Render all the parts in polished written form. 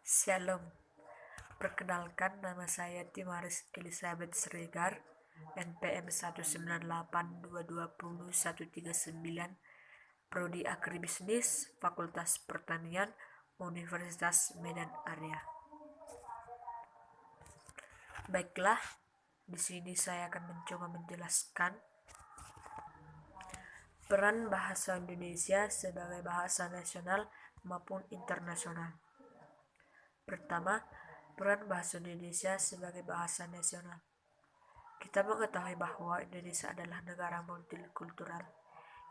Shalom, perkenalkan nama saya Timaris Elizabeth Sregar, NPM 198220139, Prodi Agribisnis, Fakultas Pertanian, Universitas Medan Area. Baiklah, di sini saya akan mencoba menjelaskan peran bahasa Indonesia sebagai bahasa nasional maupun internasional. Pertama, peran bahasa Indonesia sebagai bahasa nasional. Kita mengetahui bahwa Indonesia adalah negara multikultural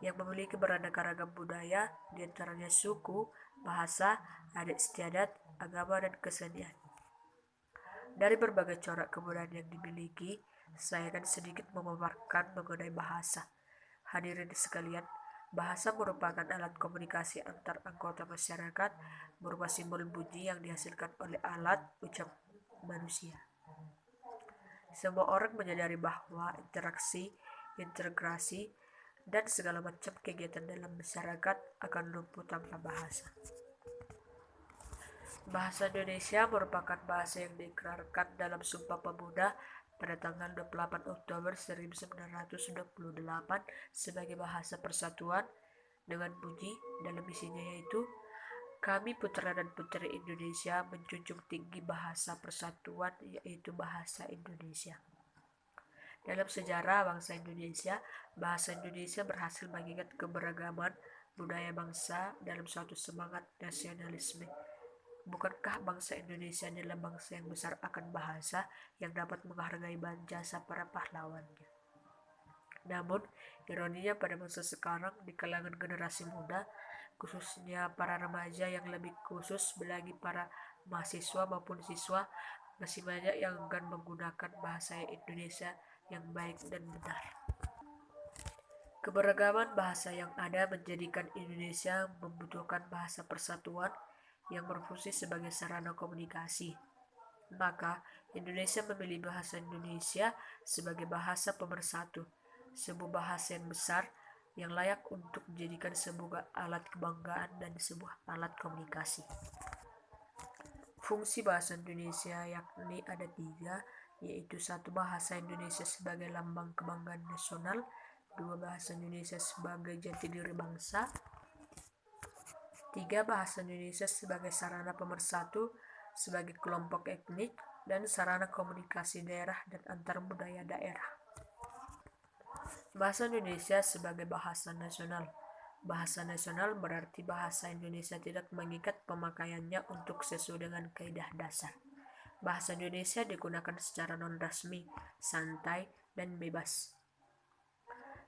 yang memiliki beraneka ragam budaya, diantaranya suku, bahasa, adat istiadat, agama, dan kesenian. Dari berbagai corak kebudayaan yang dimiliki, saya akan sedikit memaparkan mengenai bahasa. Hadirin sekalian, bahasa merupakan alat komunikasi antar anggota masyarakat berupa simbol bunyi yang dihasilkan oleh alat ucap manusia. Semua orang menyadari bahwa interaksi, integrasi, dan segala macam kegiatan dalam masyarakat akan lumpuh tanpa bahasa. Bahasa Indonesia merupakan bahasa yang diikrarkan dalam Sumpah Pemuda pada tanggal 28 Oktober 1928 sebagai bahasa persatuan dengan bunyi dalam isinya yaitu, kami putra dan putri Indonesia menjunjung tinggi bahasa persatuan yaitu bahasa Indonesia. Dalam sejarah bangsa Indonesia, bahasa Indonesia berhasil mengingat keberagaman budaya bangsa dalam suatu semangat nasionalisme. Bukankah bangsa Indonesia adalah bangsa yang besar akan bahasa yang dapat menghargai jasa para pahlawannya? Namun, ironinya pada masa sekarang di kalangan generasi muda, khususnya para remaja yang lebih khusus bagi para mahasiswa maupun siswa, masih banyak yang enggan menggunakan bahasa Indonesia yang baik dan benar. Keberagaman bahasa yang ada menjadikan Indonesia membutuhkan bahasa persatuan yang berfungsi sebagai sarana komunikasi. Maka, Indonesia memilih bahasa Indonesia sebagai bahasa pemersatu, sebuah bahasa yang besar yang layak untuk dijadikan sebuah alat kebanggaan dan sebuah alat komunikasi. Fungsi bahasa Indonesia yakni ada 3, yaitu 1. Bahasa Indonesia sebagai lambang kebanggaan nasional, 2. Bahasa Indonesia sebagai jati diri bangsa, 3. Bahasa Indonesia sebagai sarana pemersatu sebagai kelompok etnik dan sarana komunikasi daerah dan antar budaya daerah. Bahasa Indonesia sebagai bahasa nasional. Bahasa nasional berarti bahasa Indonesia tidak mengikat pemakaiannya untuk sesuai dengan kaidah dasar. Bahasa Indonesia digunakan secara non-resmi, santai, dan bebas.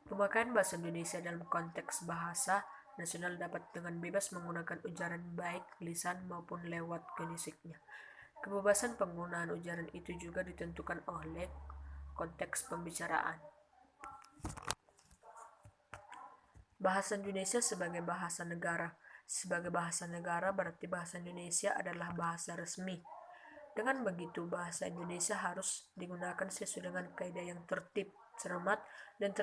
Pemakaian bahasa Indonesia dalam konteks bahasa nasional dapat dengan bebas menggunakan ujaran baik lisan maupun lewat konisiknya. Kebebasan penggunaan ujaran itu juga ditentukan oleh konteks pembicaraan. Bahasa Indonesia sebagai bahasa negara. Sebagai bahasa negara berarti bahasa Indonesia adalah bahasa resmi. Dengan begitu, bahasa Indonesia harus digunakan sesuai dengan kaidah yang tertib, cermat, dan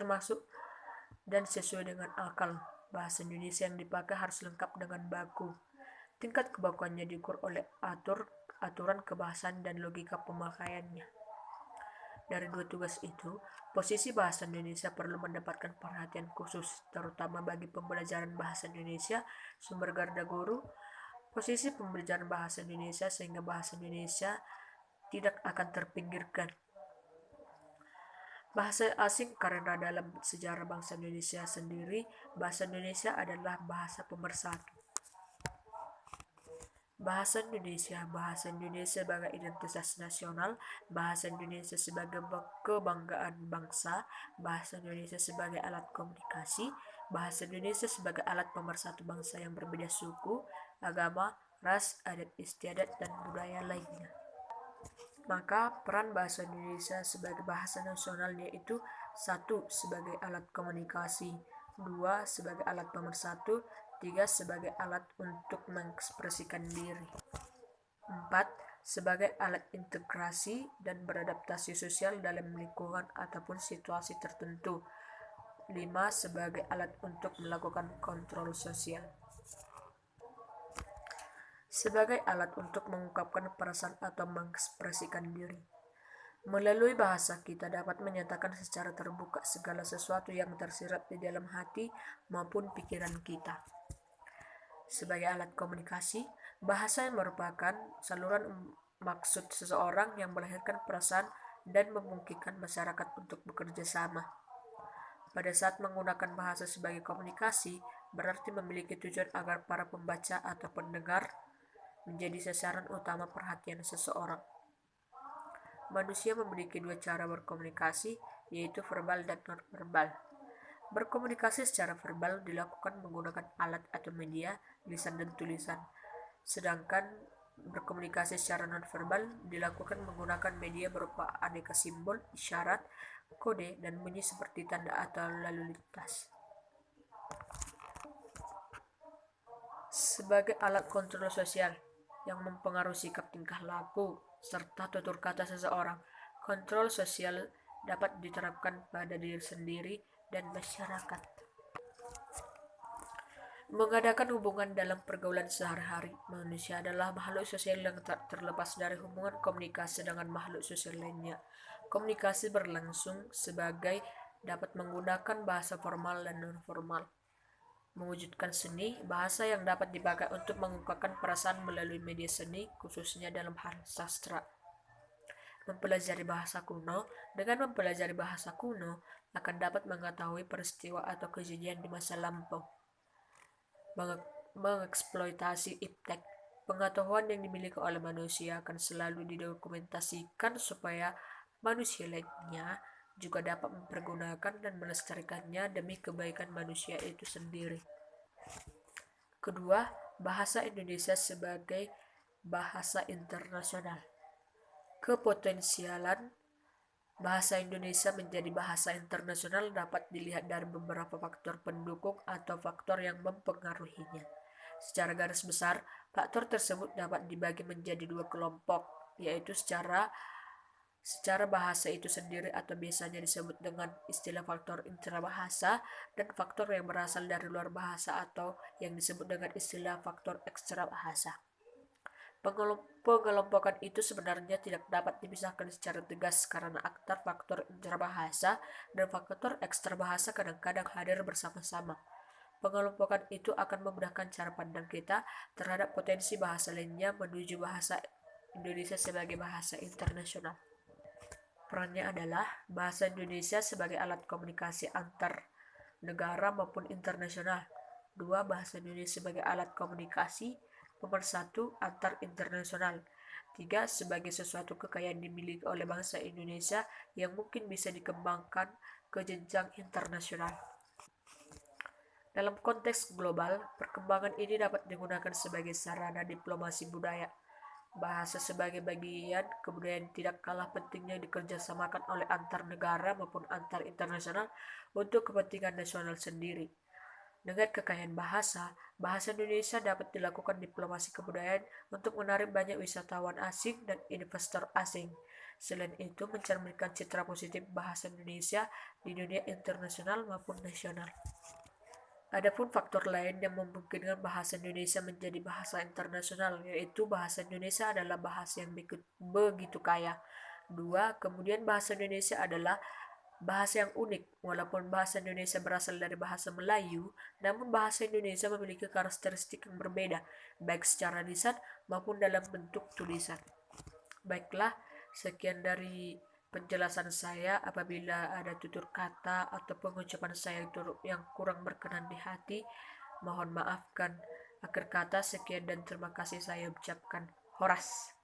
sesuai dengan akal. Bahasa Indonesia yang dipakai harus lengkap dengan baku. Tingkat kebakuannya diukur oleh aturan kebahasaan dan logika pemakaiannya. Dari 2 tugas itu, posisi bahasa Indonesia perlu mendapatkan perhatian khusus, terutama bagi pembelajaran bahasa Indonesia, sumber garda guru, posisi pembelajaran bahasa Indonesia sehingga bahasa Indonesia tidak akan terpinggirkan. Bahasa asing karena dalam sejarah bangsa Indonesia sendiri, bahasa Indonesia adalah bahasa pemersatu. Bahasa Indonesia sebagai identitas nasional, bahasa Indonesia sebagai kebanggaan bangsa, bahasa Indonesia sebagai alat komunikasi, bahasa Indonesia sebagai alat pemersatu bangsa yang berbeda suku, agama, ras, adat istiadat, dan budaya lainnya. Maka peran bahasa Indonesia sebagai bahasa nasional yaitu 1. Sebagai alat komunikasi, 2. Sebagai alat pemersatu, 3. Sebagai alat untuk mengekspresikan diri, 4. Sebagai alat integrasi dan beradaptasi sosial dalam lingkungan ataupun situasi tertentu, 5. Sebagai alat untuk melakukan kontrol sosial. sebagai alat untuk mengungkapkan perasaan atau mengekspresikan diri. Melalui bahasa kita dapat menyatakan secara terbuka segala sesuatu yang tersirat di dalam hati maupun pikiran kita. Sebagai alat komunikasi, bahasa merupakan saluran maksud seseorang yang melahirkan perasaan dan memungkinkan masyarakat untuk bekerja sama. Pada saat menggunakan bahasa sebagai komunikasi, berarti memiliki tujuan agar para pembaca atau pendengar menjadi sasaran utama perhatian seseorang. Manusia memiliki dua cara berkomunikasi, yaitu verbal dan non-verbal. Berkomunikasi secara verbal dilakukan menggunakan alat atau media, lisan dan tulisan. Sedangkan berkomunikasi secara non-verbal dilakukan menggunakan media berupa aneka simbol, isyarat, kode, dan bunyi seperti tanda atau lalu lintas. Sebagai alat kontrol sosial yang mempengaruhi sikap tingkah laku serta tutur kata seseorang, kontrol sosial dapat diterapkan pada diri sendiri dan masyarakat. Mengadakan hubungan dalam pergaulan sehari-hari, manusia adalah makhluk sosial yang tak terlepas dari hubungan komunikasi dengan makhluk sosial lainnya. Komunikasi berlangsung sebagai dapat menggunakan bahasa formal dan non-formal. Mewujudkan seni, bahasa yang dapat dipakai untuk mengungkapkan perasaan melalui media seni, khususnya dalam hal sastra. Mempelajari bahasa kuno, dengan mempelajari bahasa kuno, akan dapat mengetahui peristiwa atau kejadian di masa lampau. Mengeksploitasi iptek, pengetahuan yang dimiliki oleh manusia akan selalu didokumentasikan supaya manusia lainnya juga dapat mempergunakan dan melestarikannya demi kebaikan manusia itu sendiri. Kedua, bahasa Indonesia sebagai bahasa internasional. Kepotensialan bahasa Indonesia menjadi bahasa internasional dapat dilihat dari beberapa faktor pendukung atau faktor yang mempengaruhinya. Secara garis besar, faktor tersebut dapat dibagi menjadi dua kelompok, yaitu secara bahasa itu sendiri atau biasanya disebut dengan istilah faktor intrabahasa, dan faktor yang berasal dari luar bahasa atau yang disebut dengan istilah faktor ekstrabahasa. Pengelompokan itu sebenarnya tidak dapat dipisahkan secara tegas karena aktor faktor intrabahasa dan faktor ekstrabahasa kadang-kadang hadir bersama-sama. Pengelompokan itu akan memudahkan cara pandang kita terhadap potensi bahasa lainnya menuju bahasa Indonesia sebagai bahasa internasional. Perannya adalah bahasa Indonesia sebagai alat komunikasi antar negara maupun internasional. 2. Bahasa Indonesia sebagai alat komunikasi pemersatu antar internasional. 3. Sebagai sesuatu kekayaan dimiliki oleh bangsa Indonesia yang mungkin bisa dikembangkan ke jenjang internasional. Dalam konteks global, perkembangan ini dapat digunakan sebagai sarana diplomasi budaya. Bahasa sebagai bagian kebudayaan tidak kalah pentingnya dikerjasamakan oleh antar negara maupun antar internasional untuk kepentingan nasional sendiri. Dengan kekayaan bahasa Indonesia dapat dilakukan diplomasi kebudayaan untuk menarik banyak wisatawan asing dan investor asing. Selain itu, mencerminkan citra positif bahasa Indonesia di dunia internasional maupun nasional. Adapun faktor lain yang memungkinkan bahasa Indonesia menjadi bahasa internasional, yaitu bahasa Indonesia adalah bahasa yang begitu kaya. 2. Kemudian bahasa Indonesia adalah bahasa yang unik. Walaupun bahasa Indonesia berasal dari bahasa Melayu, namun bahasa Indonesia memiliki karakteristik yang berbeda, baik secara lisan maupun dalam bentuk tulisan. Baiklah, sekian dari penjelasan saya. Apabila ada tutur kata atau pengucapan saya yang kurang berkenan di hati, mohon maafkan. Akhir kata, sekian dan terima kasih saya ucapkan. Horas.